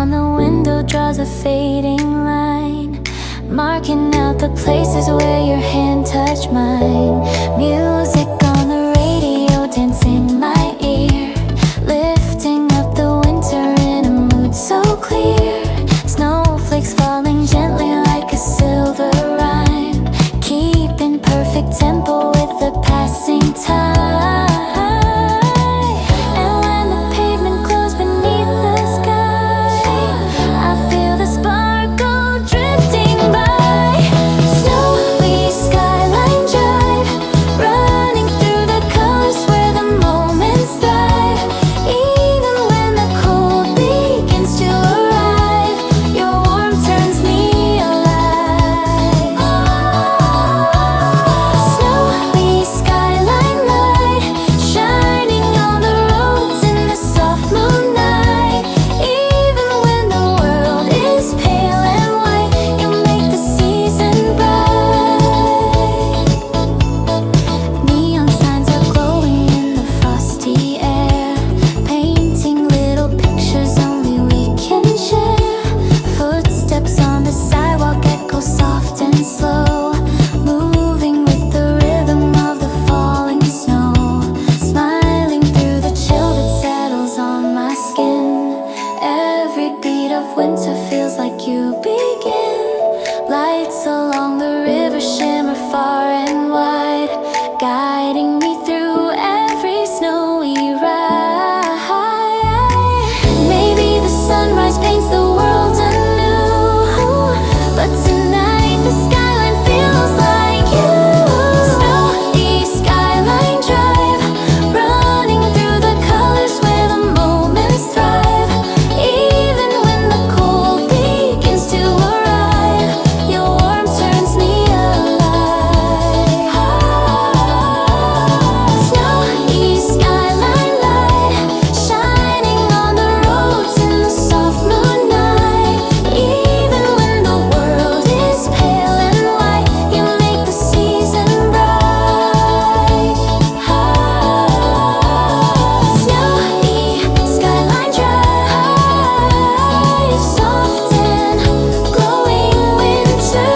on the window draws a fading line, marking out the places where your hand touched mine. Music on the radio dancing my ear, lifting up the winter in a mood so clear. Snowflakes falling gently like a silver rhyme, keeping perfect tempo with the passing time. And when the pavement glows beneath the sky, I feel the sparkle drifting by. Snowy skyline drive, running through the colors where the moments thrive. Even when the cold begins to arrive, your warmth turns me alive. Snowy skyline light, shining on the roads in the soft moonlight. Even when the world is pale and white, you make the season bright. Neon signs are glowing in the frosty air, painting little pictures only we can share. Footsteps on the sidewalk echo soft and slow, moving with the rhythm of the falling snow. Smiling through the chill that settles on my skin. Every beat of winter feels like you begin. Lights along the river shimmer far and wide, guiding me through every snowy ride. Maybe the sunrise paints the world anew, but tonight the skyline feels like you. Snowy skyline drive, running through the colors where the moments thrive. Even when the cold begins to arrive, your warmth turns me alive. Snowy skyline light, shining on the roads in the soft moonlight. Even when the world is pale and white, you make the season bright. Snowy skyline drive, soft and glowing winter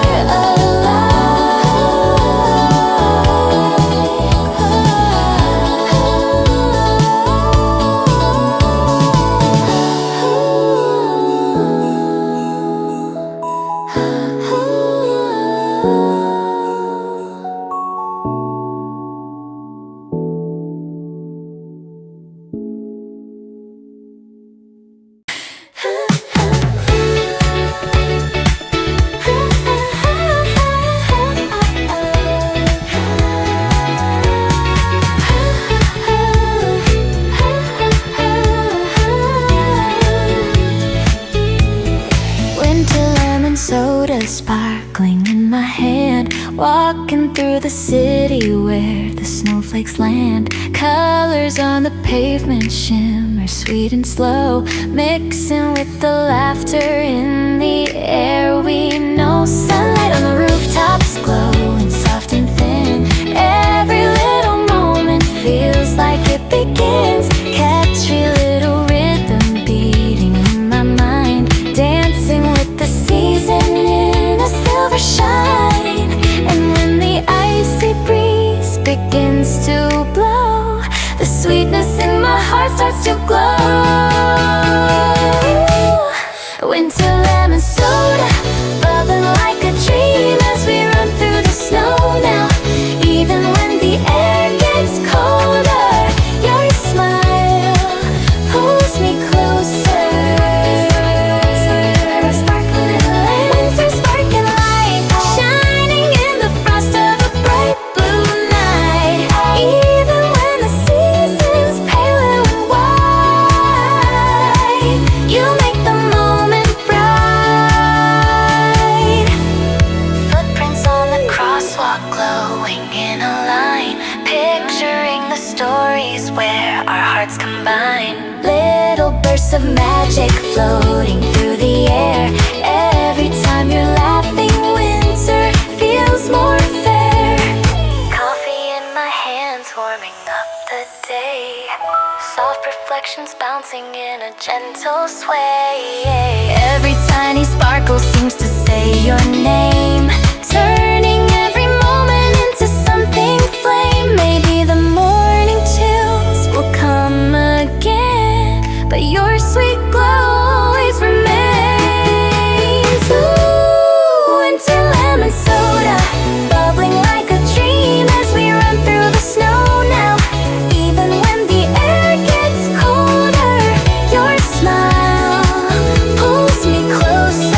Winter lemon soda sparkling in my hand, walking through the city where the snowflakes land. Colors on the pavement shimmer sweet and slow, mixing with the laughter in the air. We know sunlight on the rooftops glowing soft and thin. Every little moment feels like it begins. Catchy little rhythm beating in my mind, dancing with the season in a silver shine. And when the icy breeze begins to blow, the sweetness in my heart starts to glow. Winter lemon soda, bubbling like a dream as we run through the snow now. Even when the air gets colder, your smile pulls me closer. Winter sparkling light, shining in the frost of a bright blue night. Even when the season's pale and white, you make the moment bright. Footprints on the crosswalk glowing in a line, picturing the stories where our hearts combine. Little bursts of magic floating through the air. Every time you're laughing, winter feels more fair. Coffee in my hands warming up the day, soft reflections bounce dancing in a gentle sway. Every tiny sparkle seems to say your name, turning every moment into something flame. Maybe the morning chills will come again, but your sweet glow always remains. Ooh, winter lemon soda, bubbling like a dream as we run through the snow now. Even when the air gets colder, your smile pulls me closer.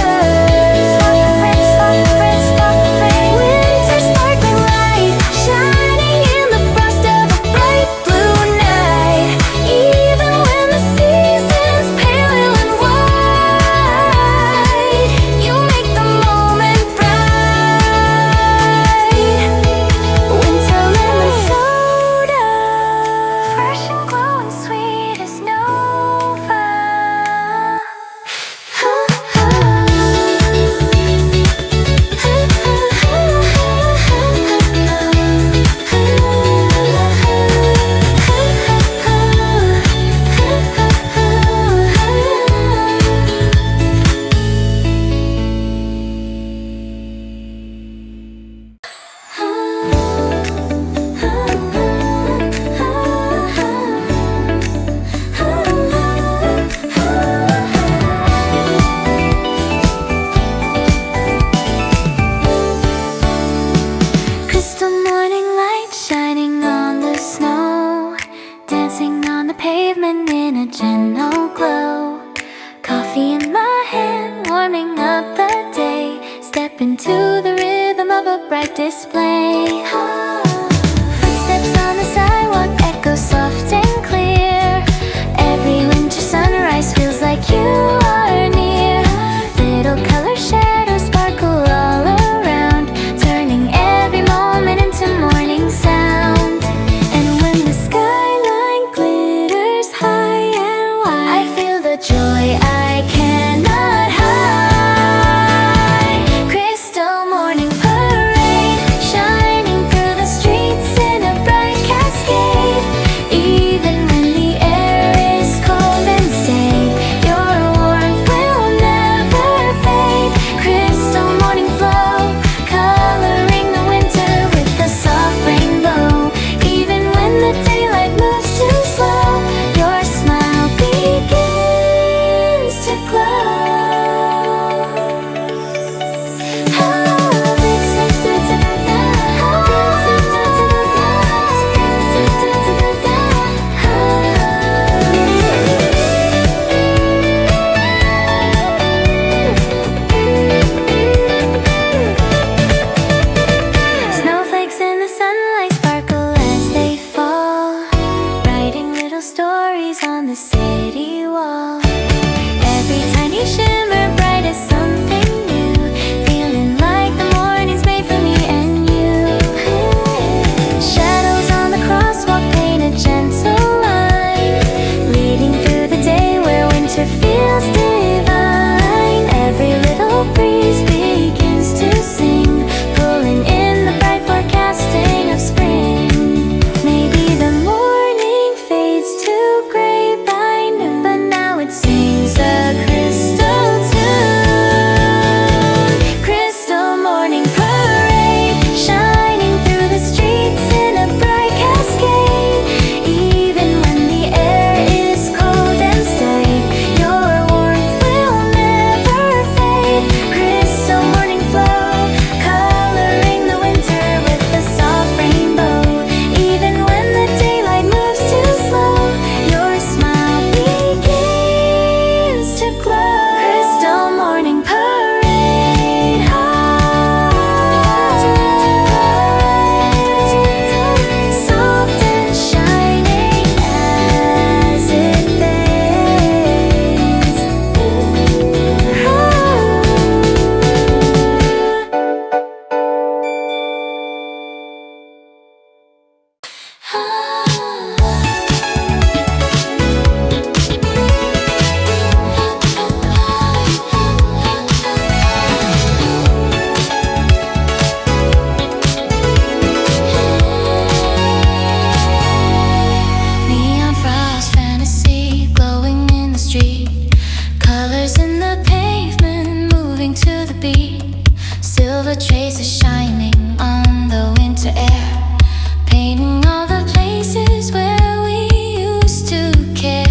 Winter sparkling light, shining in the frost of a bright blue night. Even when the seasons pale and white, you make the moment bright. Winter lemon soda, fresh and glowing, sweet as Nova. Crystal morning light shining on the snow, dancing on the pavement in a gentle glow. Coffee in my hand, warming up the day. Step into the rhythm of a bright display. Footsteps on the sidewalk echo soft and clear. Every winter sunrise feels like you are near. Little color shadows sparkle all around, turning every moment into morning sound. And when the skyline glitters high and wide, I feel the joy I cannot hide. Crystal morning parade, silver traces shining on the winter air, painting all the places where we used to care.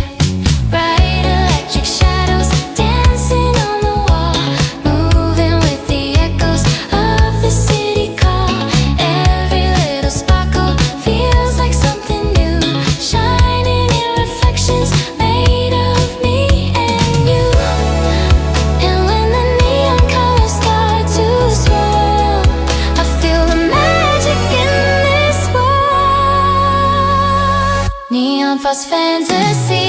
Bright electric shadows dancing on the wall, moving with the echoes of the city call. Every little sparkle feels like something new, shining in reflections made of me and you. And when the neon colors start to swirl, I feel the magic in this world. Neon frost fantasy,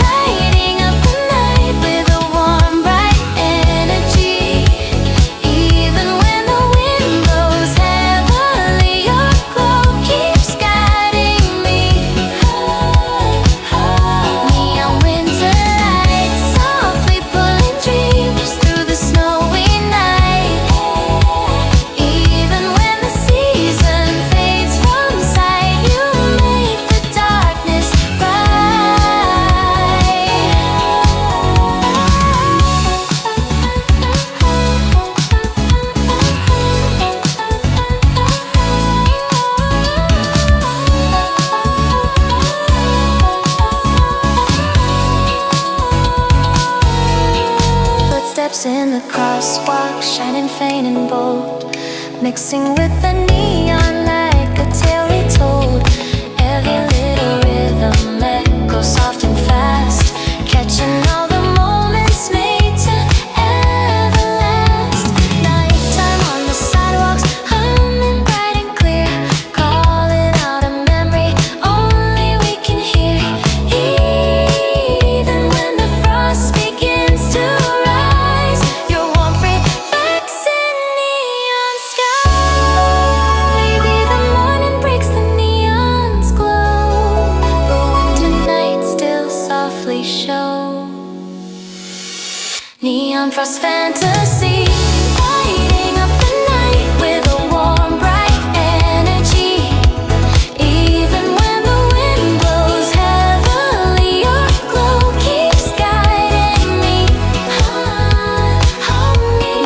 lighting up the night with a warm, bright energy. Even when the wind blows heavily, your glow keeps guiding me. Neon winter lights softly pulling dreams through the snowy night. Even when the season fades from sight, you make the darkness Footsteps in the crosswalk, shining faint and bold, mixing with the neon like a tale retold. Every little rhythm echoes soft and fast, catching all the moments made to ever last. Nighttime on the sidewalks, humming bright and clear, calling out a memory only we can hear. Even when the frost begins to rise, your warmth reflects in neon sky. Maybe the morning breaks, the neons glow, the winter night still softly show. Neon frost fantasy, lighting up the night with a warm, bright energy. Even when the wind blows heavily, your glow keeps guiding me.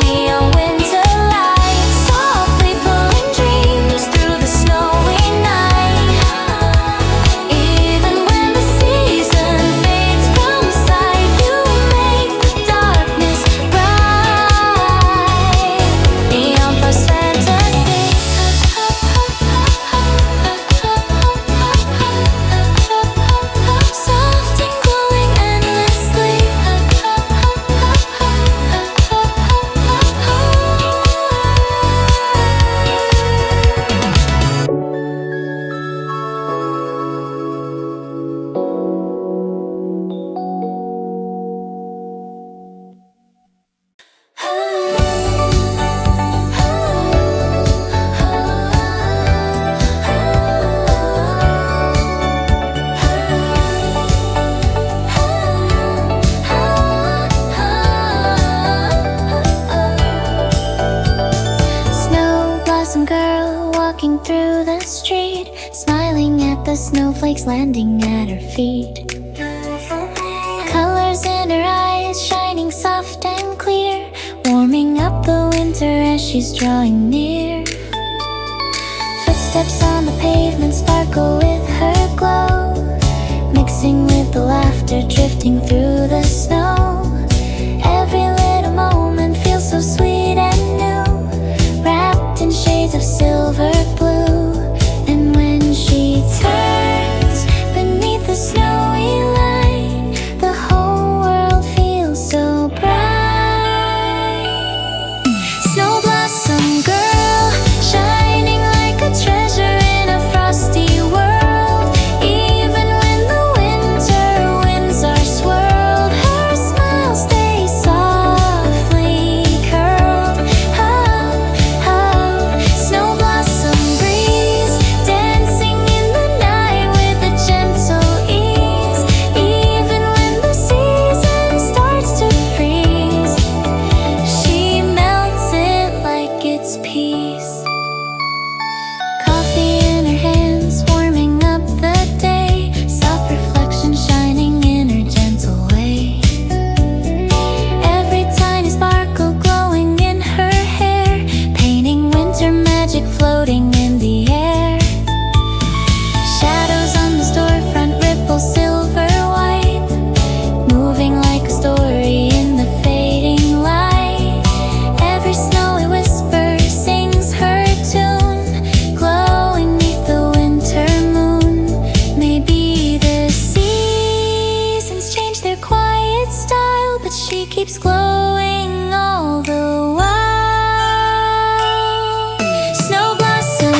Neon winter lights softly pulling dreams through the snowy night. Even when the season fades from sight, you make the darkness bright. Neon frost fantasy, soft and glowing endlessly. Snow blossom girl walking through the street, smiling at the snowflakes landing at her feet. Colors in her eyes shining soft and clear, warming up the winter as she's drawing near. Footsteps on the pavement sparkle with her glow, mixing with the laughter drifting through the snow. Every little moment feels so sweet and new, wrapped in shades of silver blue. And when she turns beneath the snowy light, the whole world feels so bright. Snow blossom girl, shining like a treasure in a frosty world. Even when the winter winds are swirled, her floating in the air. Shadows on the storefront ripple silver white, moving like a story in the fading light. Every snowy whisper sings her tune, glowing neath the winter moon. Maybe the seasons change their quiet style, but she keeps glowing all the while. Snow blossom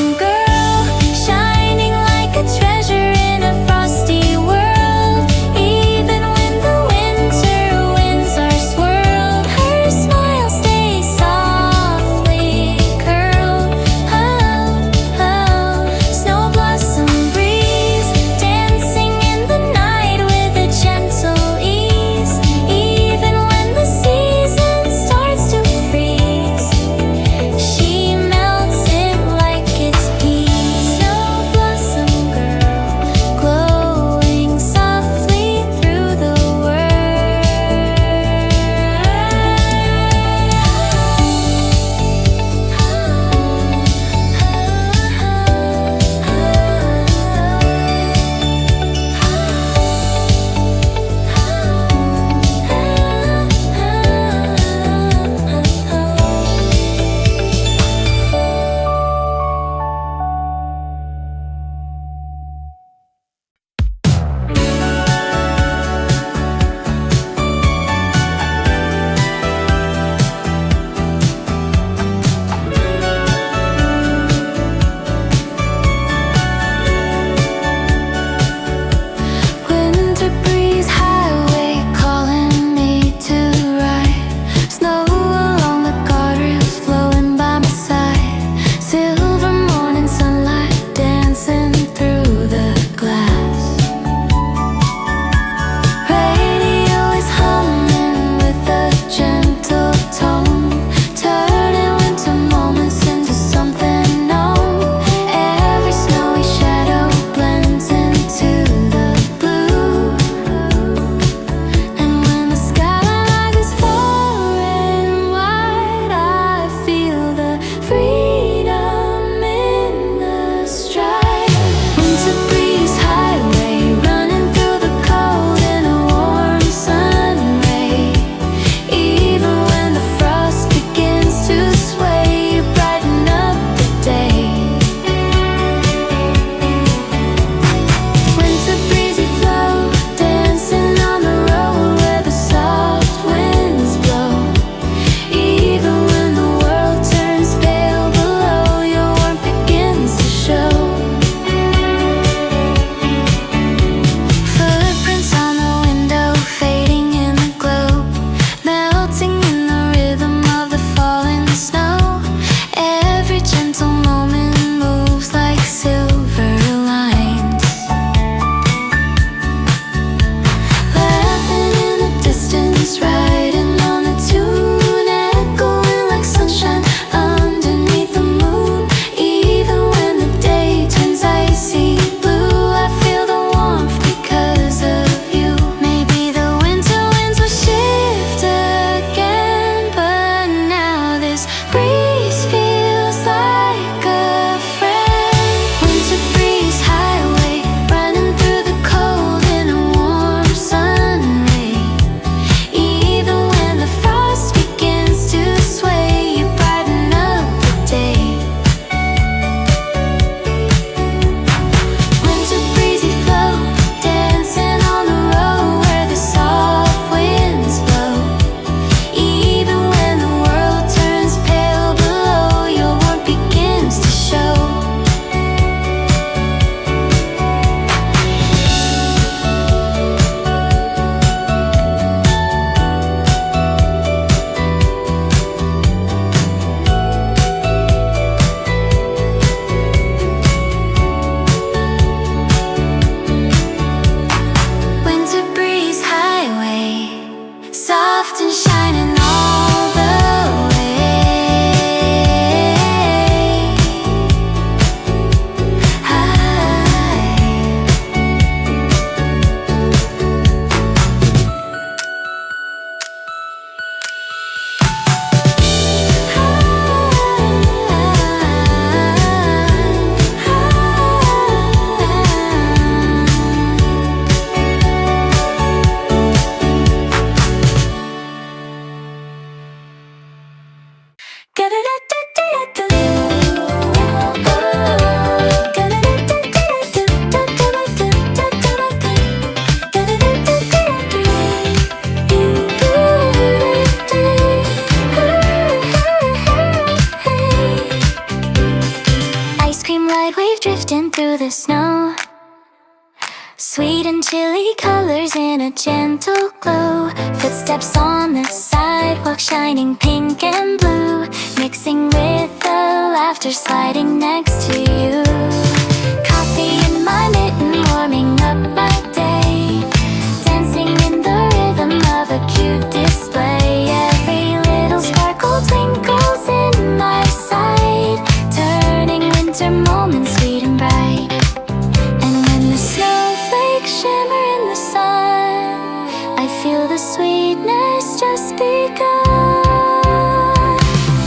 through the snow. Sweet and chilly colors in a gentle glow. Footsteps on the sidewalk shining pink and blue, mixing with the laughter sliding next to you. Coffee in my mitten warming up my day, dancing in the rhythm of a cute display. Every little sparkle twinkles in my sight, turning winter moments sweet and bright. And when the snowflakes shimmer in the sun, I feel the sweetness just begun.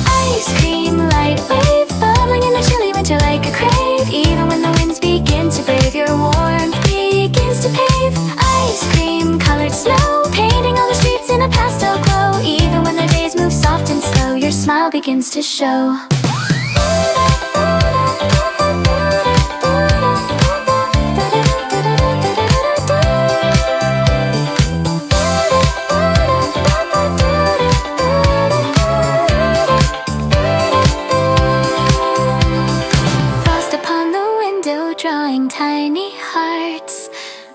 Ice cream, light wave, bubbling in the chilly winter like a crave. Even when the winds begin to brave, your warmth begins to pave. Ice cream, colored snow, painting all the streets in a pastel glow. Even when the days move soft and slow, your smile begins to show.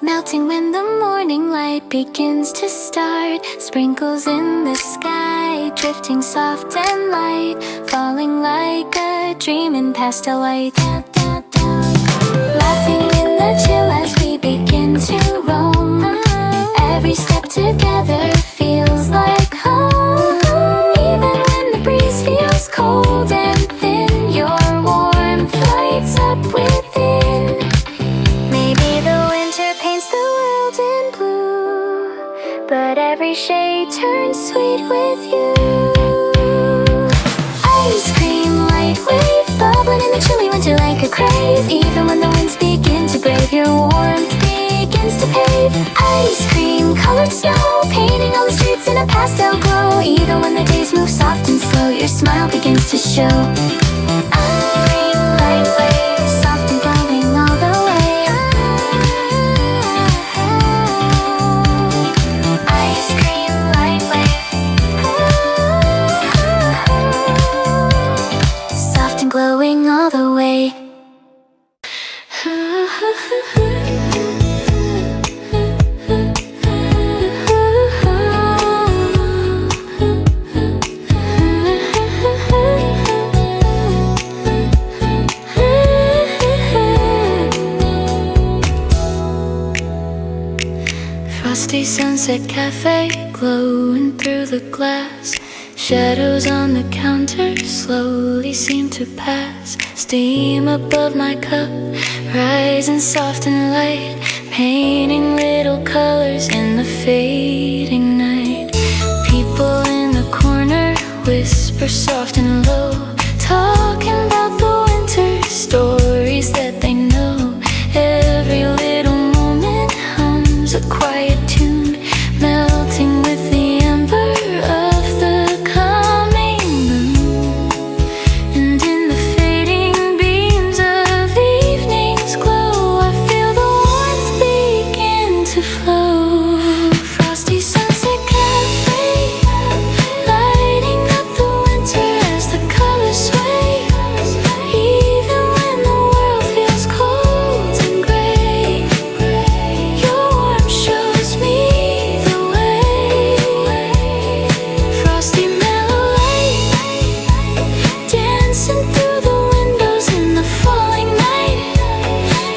Melting when the morning light begins to start. Sprinkles in the sky, drifting soft and light, falling like a dream in pastel white. Laughing in the chill as we begin to roam. Every step together feels like home. Even when the breeze feels cold and thin, your warmth lights up within. Maybe the winter paints the world in blue, but every shade turns sweet with you. Ice cream, light wave, bubbling in the chilly winter like a crave. Even when the winds begin to brave, your warmth begins to pave. Ice cream, colored snow, painting all the streets in a pastel glow. Even when the days move soft and slow, your smile begins to show. Ice cream, light wave, soft and glowing all the way. Ice cream, light wave, soft and glowing all the way. Frosty sunset cafe glowing through the glass. Shadows on the counter slowly seem to pass. Steam above my cup, rising soft and light, painting little colors in the fading night. People in the corner whisper soft and low, talking about the winter stories that they know. Every little moment hums a quiet tune, melting with the ember of the coming moon. And in the fading beams of evening's glow, I feel the warmth begin to flow. Frosty sunset cafe, lighting up the winter as the colors sway. Even when the world feels cold and gray, your warmth shows me the way. Frosty mellow light, dancing through the windows in the falling night.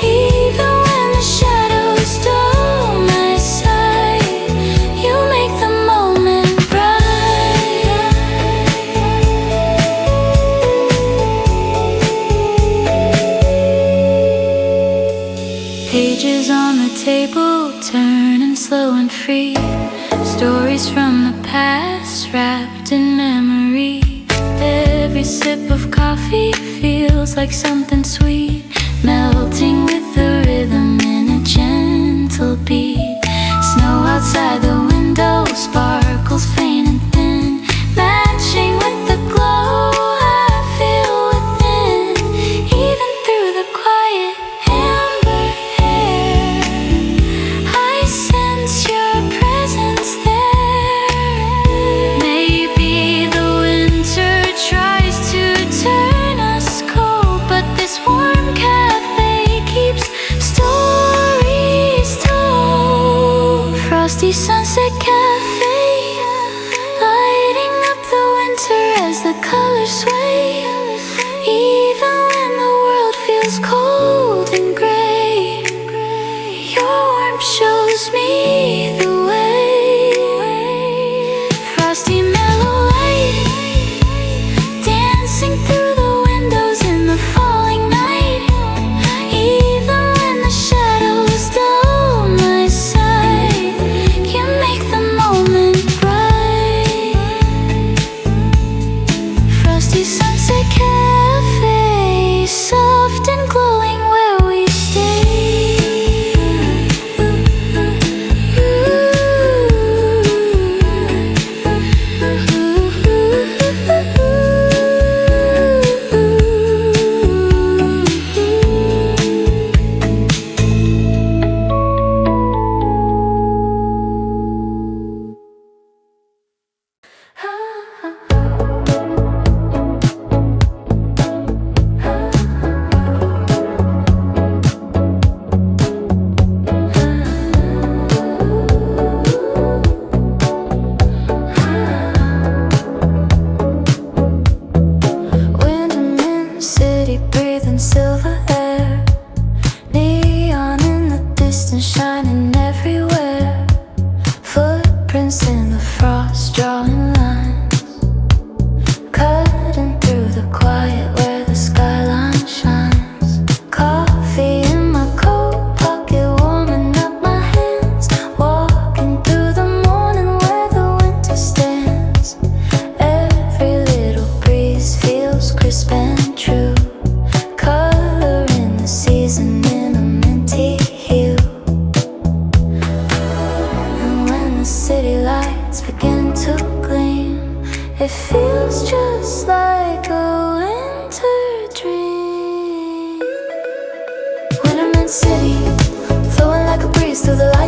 Even when the shadows dull my sight, you make the moment bright. Pages on the table turning slow and free, stories from the past wrapped in memory. Every sip of coffee feels like something sweet, melting with the rhythm in a gentle beat. Snow outside the window sparkles faint and thin, matching with the glow I feel within. Even through the quiet amber air, I sense your presence there. Maybe the winter tries to turn us cold, but this warm cafe keeps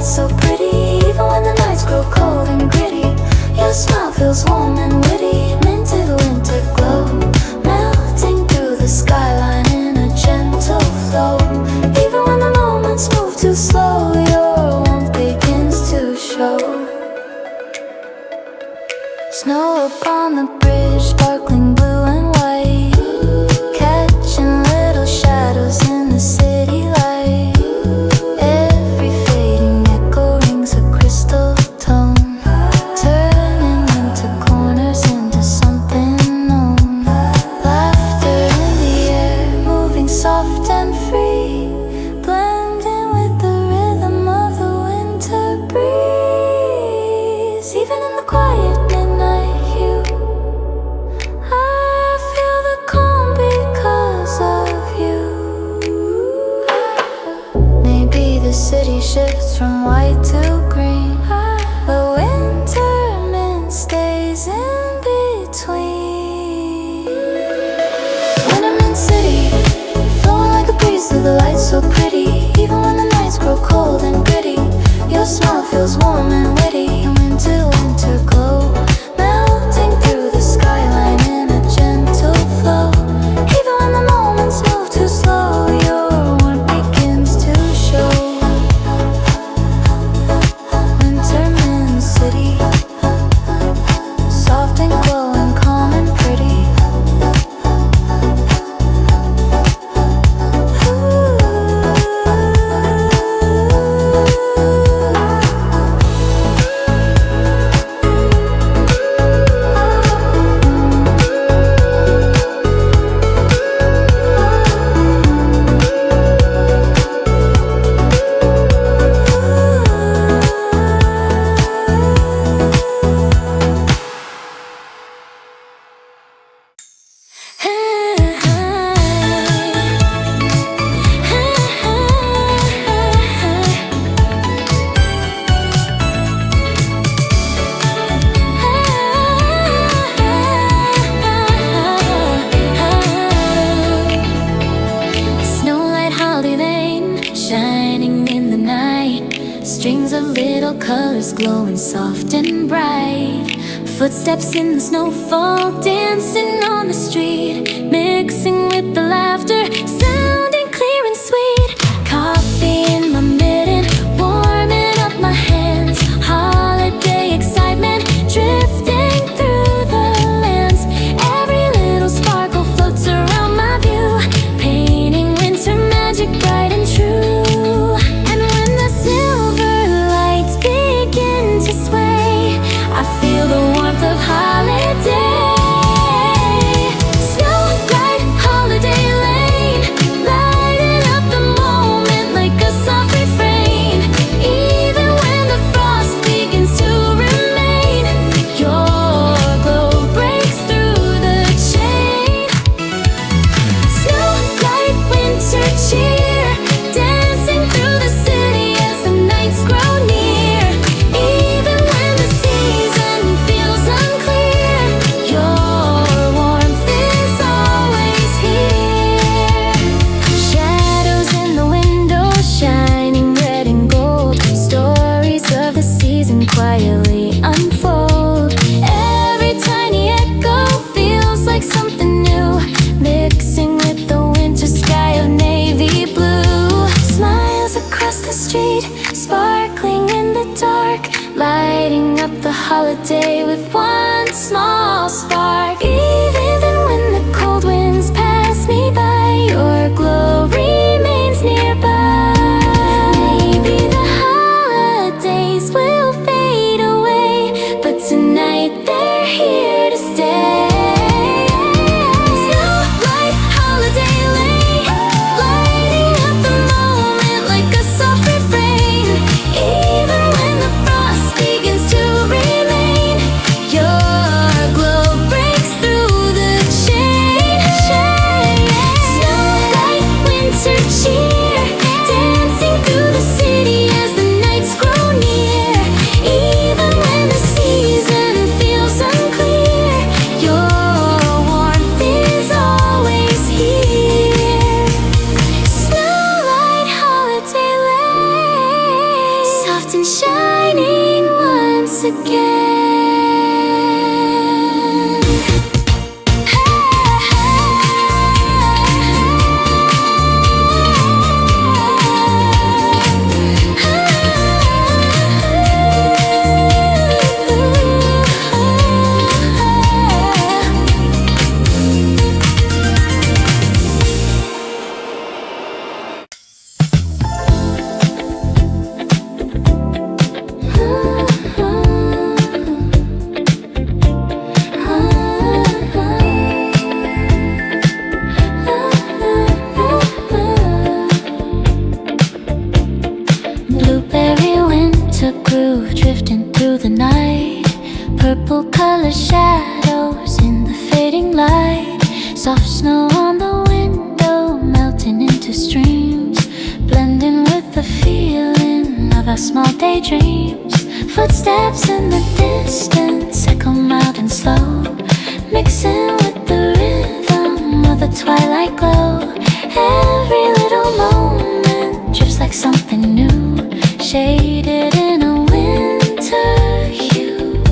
lights so pretty. Even when the nights grow cold and gritty, your smile feels warm and witty. Minted winter glow, melting through the skyline in a gentle flow. Even when the moments move too slow, your warmth begins to show. Snow upon the bridge, sparkling blue and white, catching little shadows in the city light. Every fading echo rings a crystal tone, turning into corners into something known. Laughter in the air, moving soft and free, blending with the rhythm of the winter breeze. Even in the quiet midnight hue, I feel the calm because of you. Maybe the city shifts from white to green, but winter mint stays in between. When I'm in city, flowing like a breeze through the lights so pretty. Even when the nights grow cold and gritty, your smile feels warm and witty. And winter glow, melting through the skyline in a gentle flow. Even when the moments move too slow, your warmth begins to show. Winter mint city, soft and glowing, calm and pretty. Snowlight holiday lane, shining in the night. Strings of little colors glowing soft and bright. Footsteps in the snowfall, dancing on the street, mixing with the laughter, sounding clear and sweet. Coffee in my mitten, warming up my hands. Holiday excitement drifting through the lands. Every little sparkle floats around my view, painting winter magic bright and true. And when the silver lights begin to sway, I feel the warmth of holiday. Snowlight holiday lane, lighting up the moment like a soft refrain. Even when the frost begins to remain, your glow breaks through the chain. Snowlight winter cheer, dancing through the city as the nights grow near. Even when the season feels unclear, your warmth is always here. Shadows in the window, shining red and gold. Stories of the season quietly unfold. Every tiny echo feels like something new, mixing with the winter sky of navy blue. Smiles across the street, sparkling in the dark, lighting up the holiday with one small spark. Even when the cold winds pass me by, your glow remains nearby. Maybe the holidays will fade away, but tonight they're here to stay. Snowlight holiday lane, lighting up the moment like a soft refrain. Even when the frost begins to remain, your glow on the window, melting into streams, blending with the feeling of our small daydreams. Footsteps in the distance echo mild and slow, mixing with the rhythm of the twilight glow. Every little moment drifts like something new, shaded in a winter hue.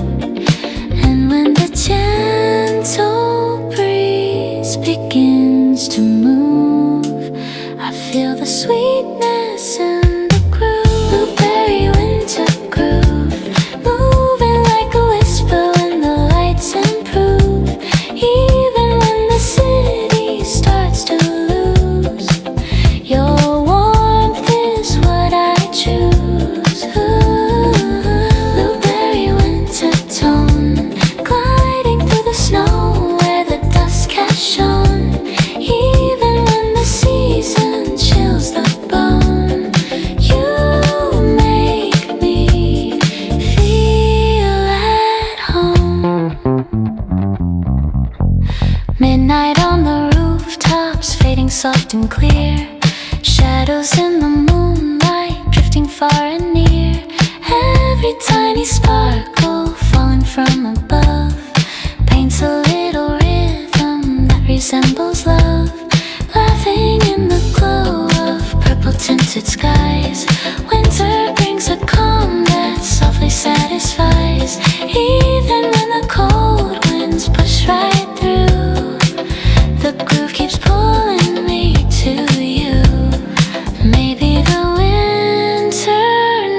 And when the gentle breeze begins to move, I feel the sweetness in the groove. Blueberry winter groove, moving like a whisper when the lights improve. Even when the city starts to lose, your warmth is what I choose. Blueberry winter tone, gliding through the snow where the dusk has shone. Even when the season chills the bone, you make me feel at home. Midnight on the rooftops, fading soft and clear. Shadows in the moonlight, drifting far and near. Every tiny sparkle falling from above paints a little rhythm that resembles love. Laughing in the glow of purple tinted skies, winter brings a calm that softly satisfies. Even when the cold winds push right through, the groove keeps pulling me to you. Maybe the winter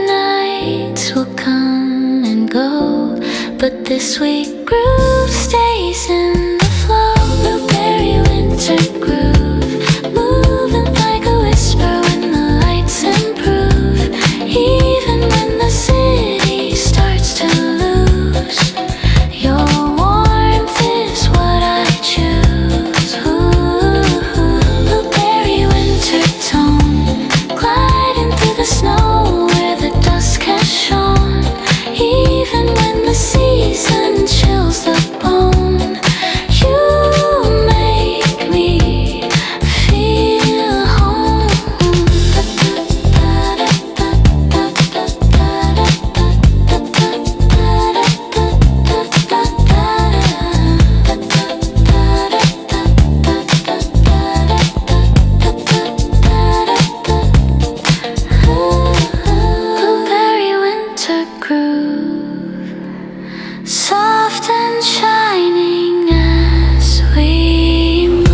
nights will come and go, but this sweet groove stays in the flow. Blueberry winter groove, moving like a whisper when the lights improve. Even when the city starts to lose, your warmth is what I choose. Blueberry winter tone, gliding through the snow where the dusk has shone. Even when the season chills the bone, you make me feel home. Blueberry winter groove, soft and shining as we move.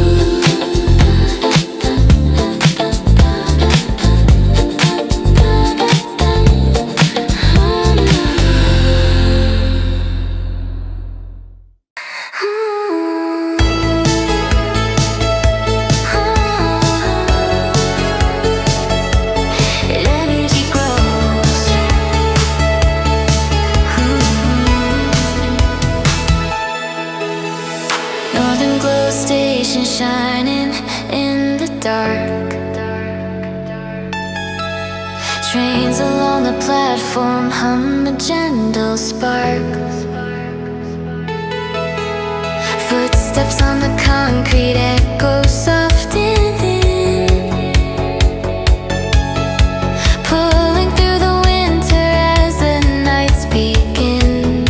Energy grows. Northern glow station shining in the dark. Trains along the platform hum a gentle spark. Footsteps on the concrete echo soft and thin, pulling through the winter as the nights begin.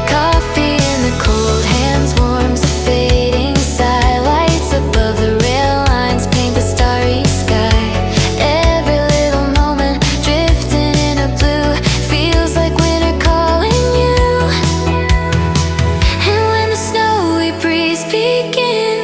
Coffee in the cold hands warms the fading sigh. Lights above the rail lines paint the starry sky. Every little moment drifting in a blue feels like winter calling you. And when the snowy breeze begins,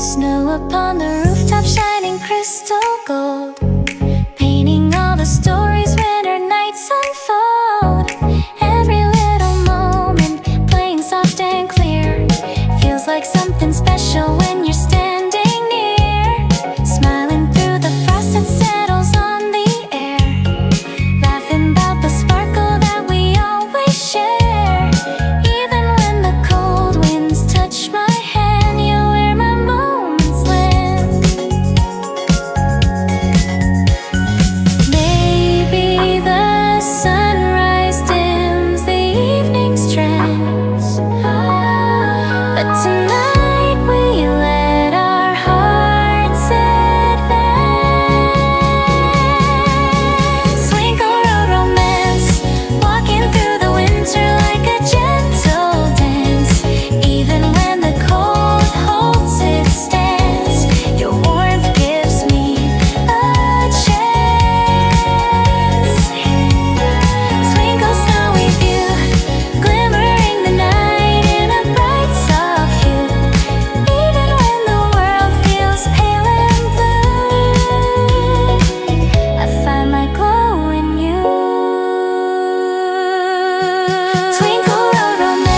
Snow upon the rooftop shining crystal gold, painting all the stories winter nights unfold. Every little moment playing soft and clear, feels like something special when you're standing near. Smiling through the frost that settles on the air, laughing about the sparkle that we always share. Even when the cold winds touch my hand, you're where my moments land. Maybe the sunrise dims the evening's trance, but tonight we let our hearts advance. Twinkle road romance, walking through the winter like a gentle dance. Even when the cold holds its stance, your warmth gives me a chance. Twinkle snowy view, glimmering the night in a bright soft hue. Even when the world feels pale and blue, I find my glow in you. Twinkle road romance,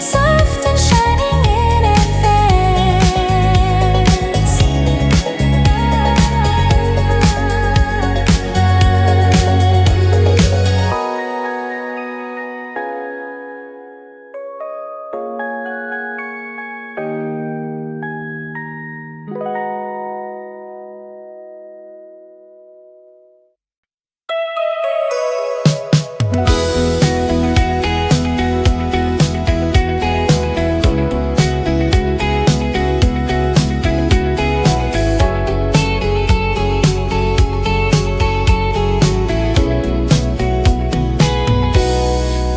soft and shining in advance.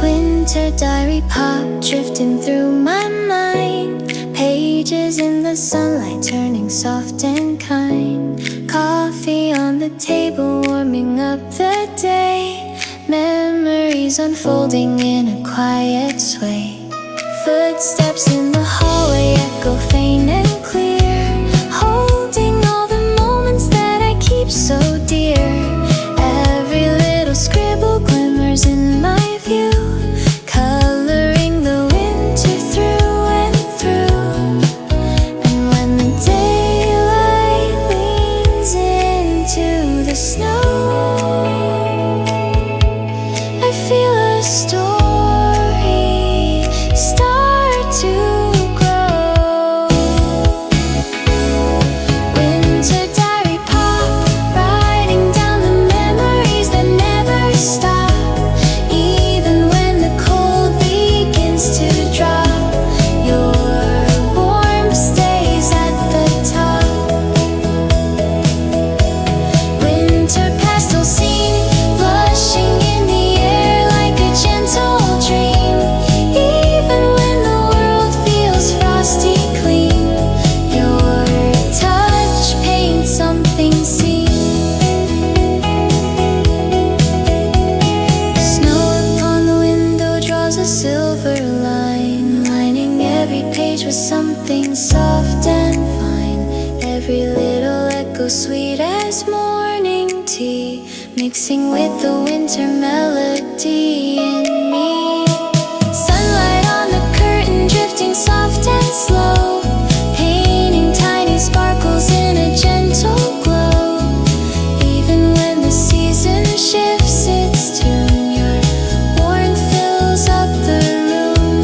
Winter diary pop, drifting through my mind. Pages in the sunlight turning soft and kind. Coffee on the table warming up the day. Memories unfolding in a quiet sway. Footsteps in the hallway echo faint and clear, holding all the moments that I keep so dear. Every little scribble glimmers in my view, coloring the winter through and through. And when the daylight leans into the snow, I feel a story start to grow. Winter diary pop, writing down the memories that never stop. Even when the cold begins to drop, your warmth stays at the top. Winter pastel scene, blushing in the air like a gentle dream. Even when the world feels frosty clean, your touch paints something seen. Snow upon the window draws a silver line, lining every page with something soft and fine. Every little echo sweet as morning tea, mixing with the winter melody in me. Sunlight on the curtain drifting soft and slow, painting tiny sparkles in a gentle glow. Even when the season shifts its tune, your warmth fills up the room.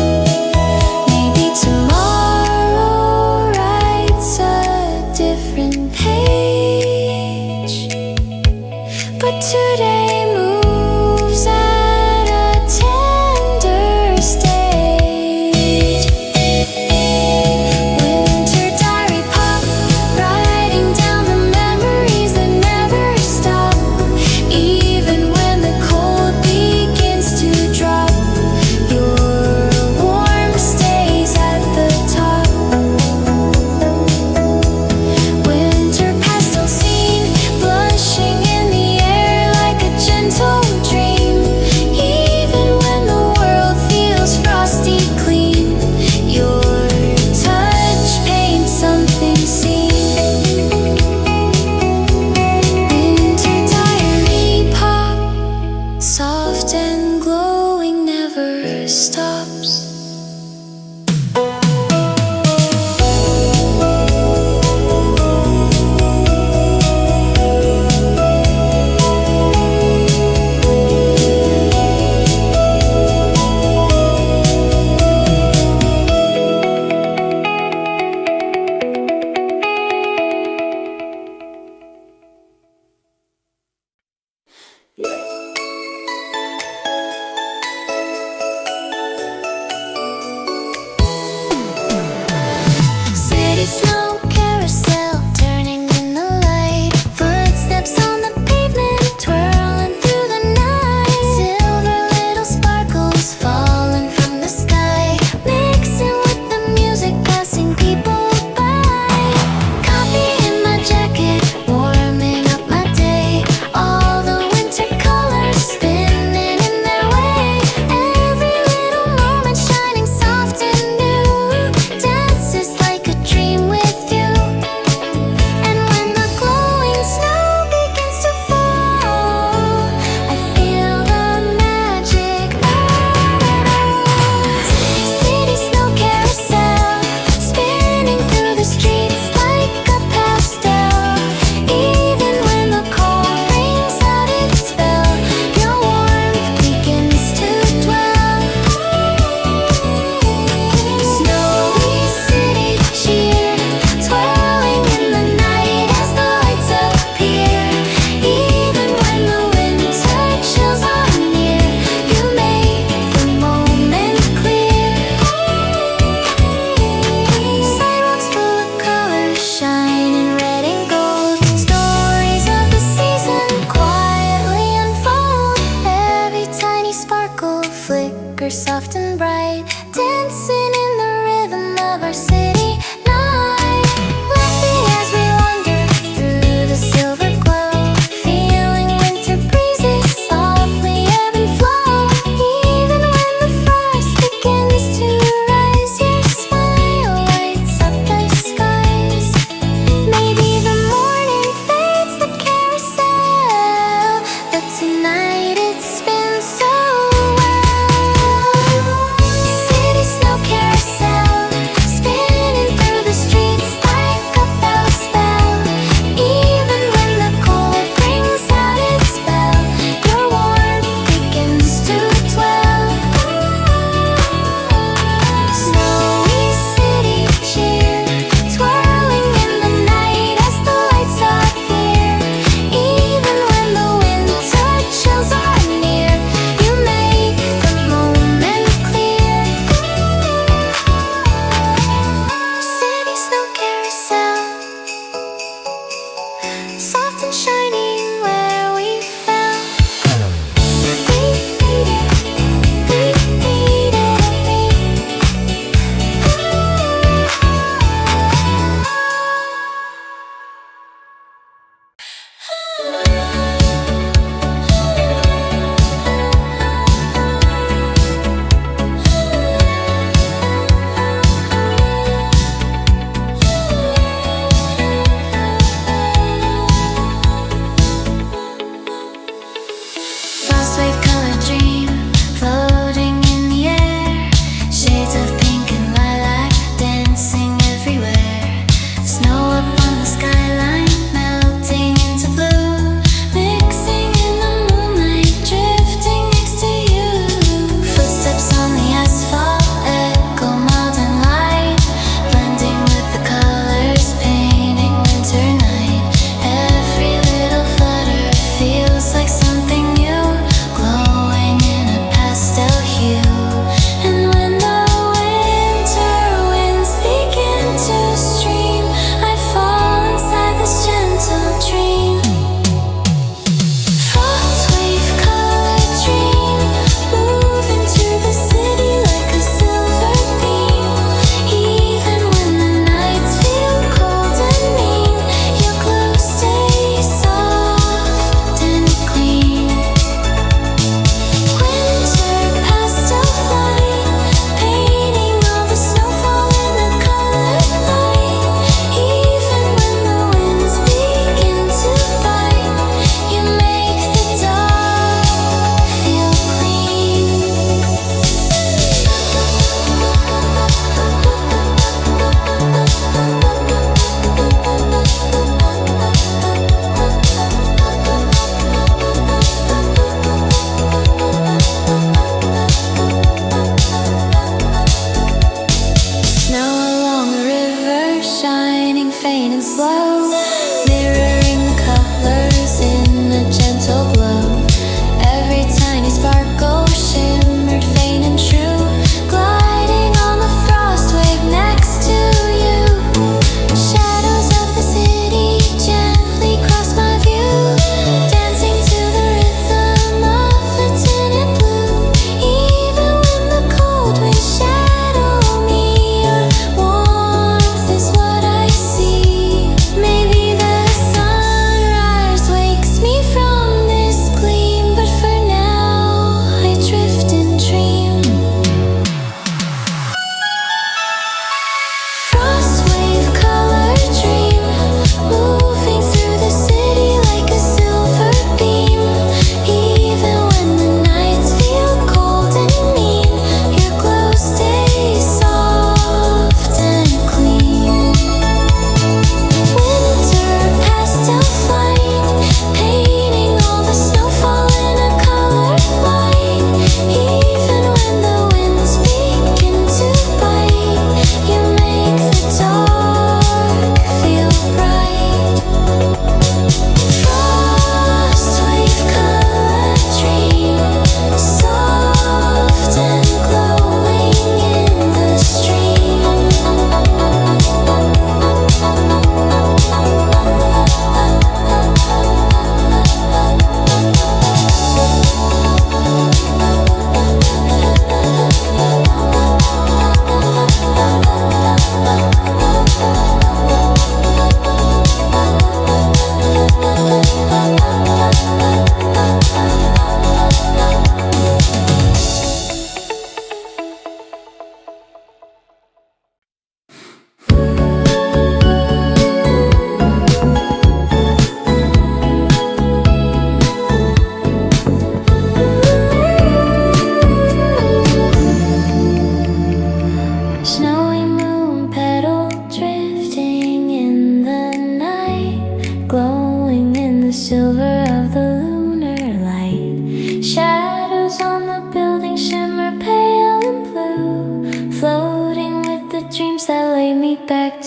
Maybe tomorrow writes a different page, but today moves at a tender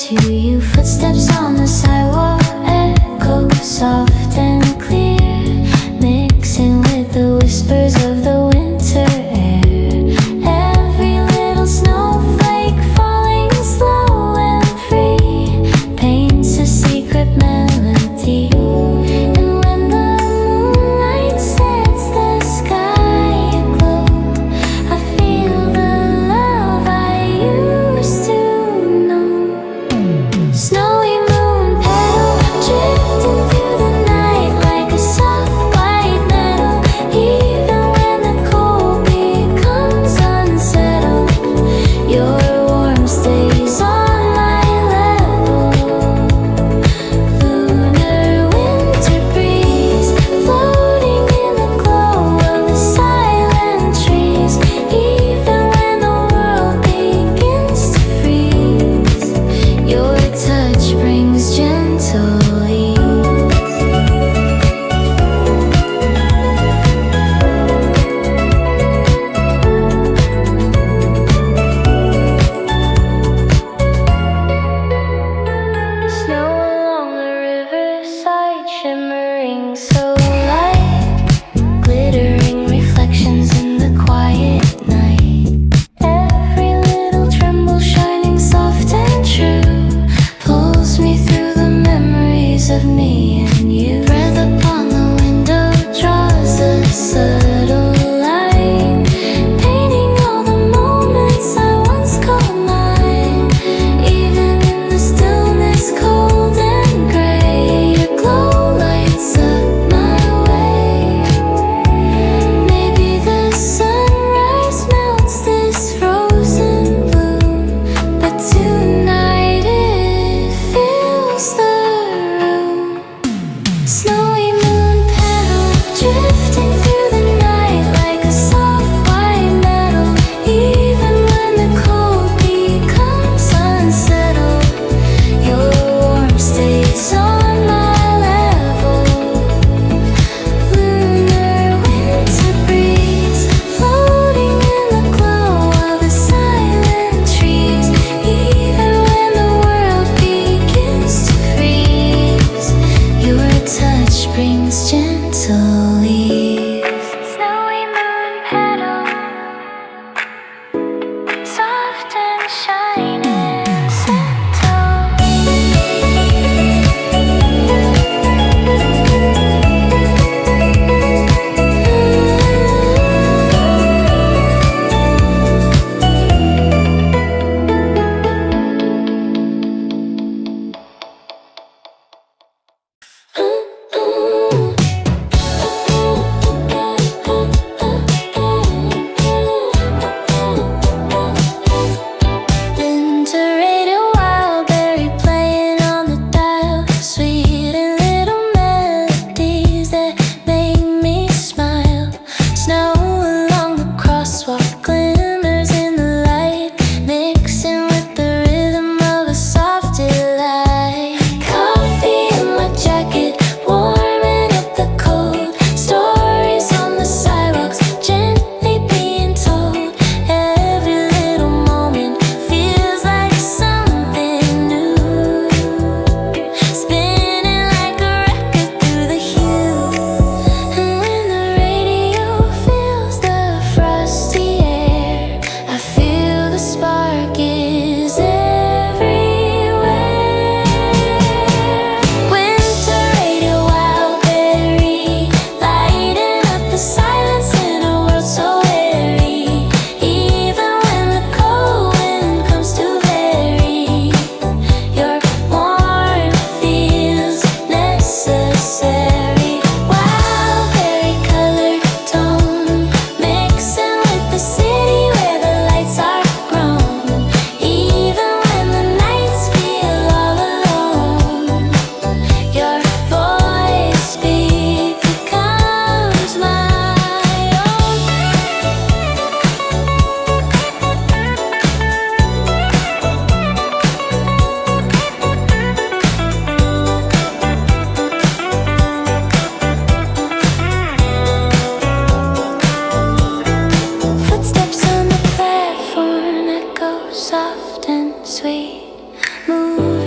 to you. Footsteps on the sidewalk echo soft and clear, mixing with the whispers of the winter air. Every little snowflake falling slow and free paints a secret melody. And when the moonlight sets the sky aglow, I feel the love I used to know. Snowy moon petal drifting through the night like a soft white metal. Even when the cold becomes unsettled, your warmth stays on my level. Lunar winter breeze floating in the glow of the silent trees. Even when the world begins to freeze, your touch brings gentle ease. Snow along the riverside, shimmering so light, glittering reflections in the quiet night. Every little tremble shining soft and true pulls me through the memories of me and you. Breath upon the window draws a subtle line, painting all the moments I once called mine. Even in the stillness, cold and gray, your glow lights up my way. Maybe the sunrise melts this frozen bloom, but tonight it fills the room. Snowy moon petal drifting through the night like a soft white metal. Even when the cold becomes unsettled, your warmth stays on my level. Lunar winter breeze floating in the glow of the silent trees. Even when the world begins to freeze, your touch brings gentle ease. Snowy moon petal, soft and shining, Winter wildberry playing on the dial, sweet and little melodies that make me smile. Snow along the crosswalk glimmers in the light, mixing with the rhythm of a soft delight. Coffee in my jacket, warming up the cold. Stories on the sidewalks, gently being told. Every little moment feels like something new, spinning like a record through the hue. And when the radio fills the frosty air, I feel the spark is everywhere. Winter radio wildberry, lighting up the silence in a world so airy. Even when the cold wind comes to vary, your warmth feels necessary. Wildberry colored tone, mixing with the city where the lights are grown. Even when the nights feel all alone, your voice becomes my own. Footsteps on the platform echo soft and sweet, moving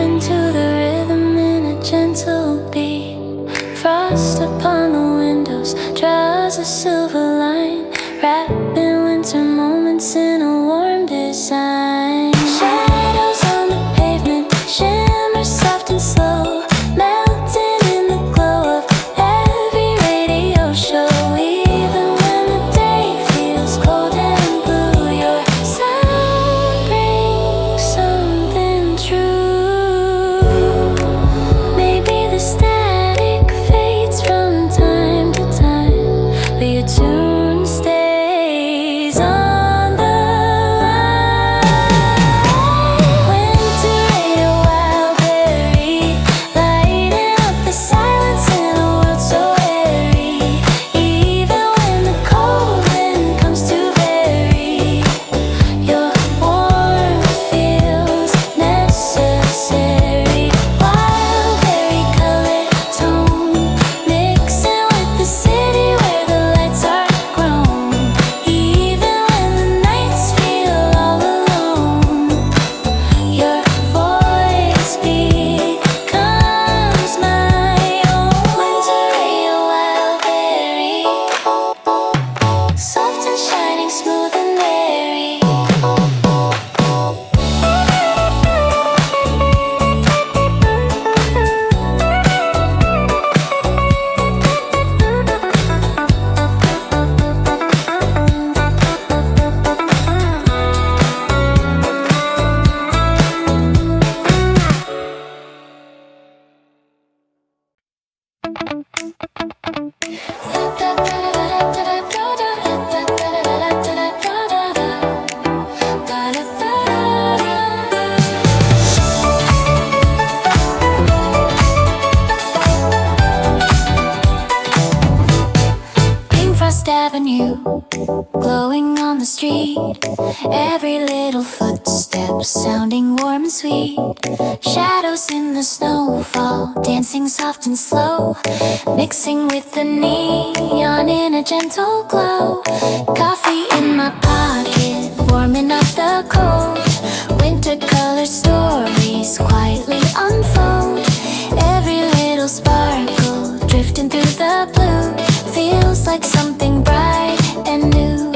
Every little footstep sounding warm and sweet. Shadows in the snowfall, dancing soft and slow, mixing with the neon in a gentle glow. Coffee in my pocket, warming up the cold. Winter colored stories quietly unfold. Every little sparkle drifting through the blue feels like something bright and new.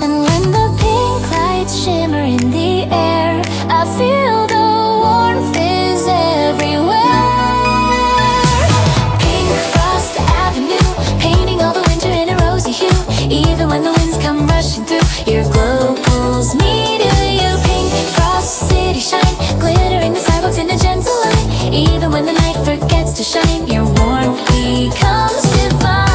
And when the pink lights shimmer in the air, I feel the warmth is everywhere. Pink Frost Avenue, painting all the winter in a rosy hue. Even when the winds come rushing through, your glow pulls me to you. Pink Frost City shine, glittering the sidewalks in a gentle light. Even when the night forgets to shine, your warmth becomes divine.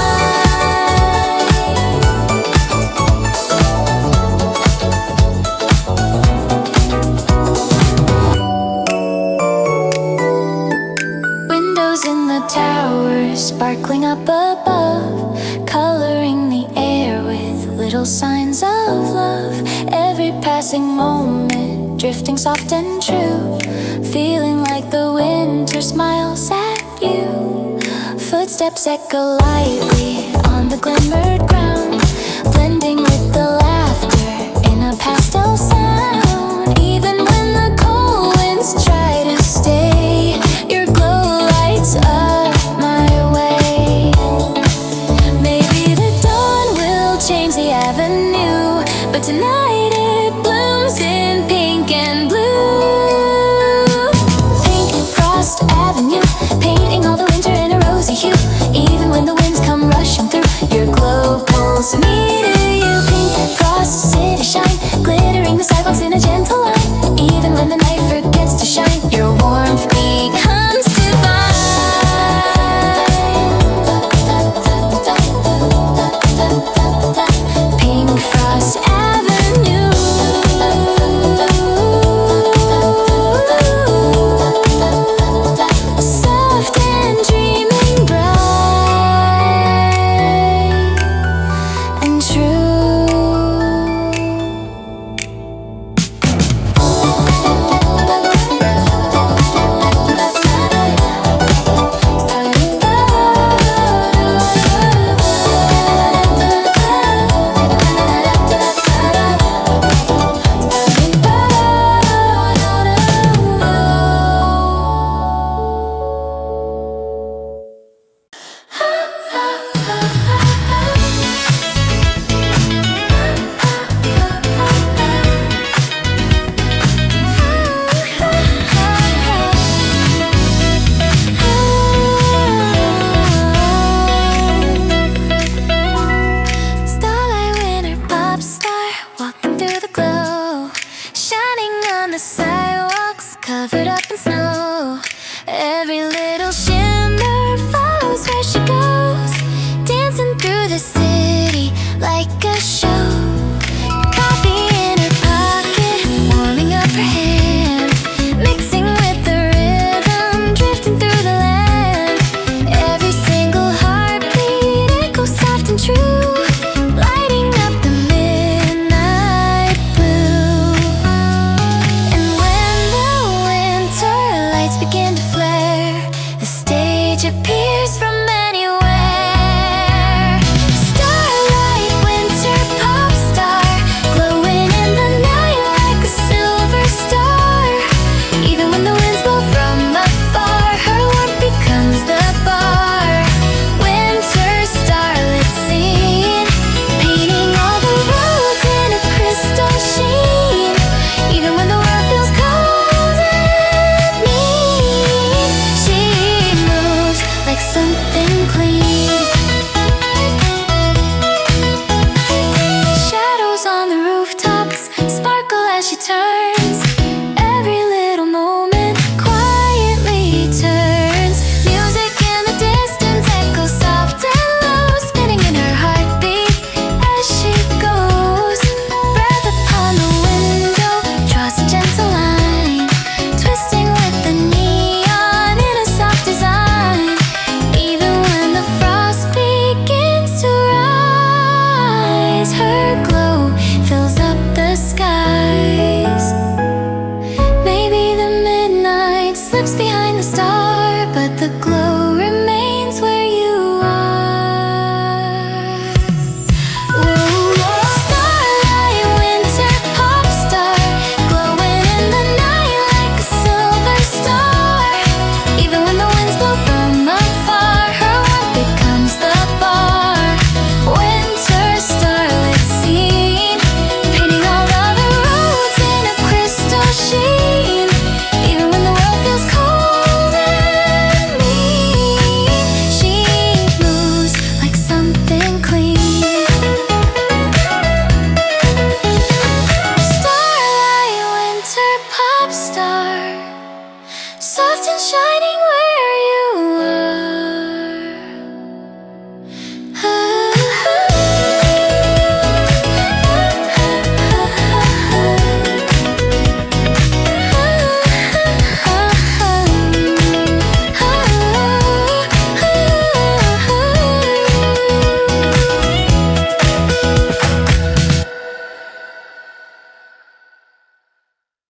Windows in the towers sparkling up above, coloring the air with little signs of love. Every passing moment drifting soft and true, feeling like the winter smiles at you. Footsteps echo lightly on the glimmered ground, blending with the laughter in a pastel sound. Even when the cold winds try to stay, your glow lights up my way. Maybe the dawn will change the avenue, but tonight it blooms in pink and blue. Pink Frost Avenue, painting all the winter in a rosy hue. Even when the winds come rushing through, your glow pulls me to you. Pink Frost City shine, glittering the sidewalks in a gentle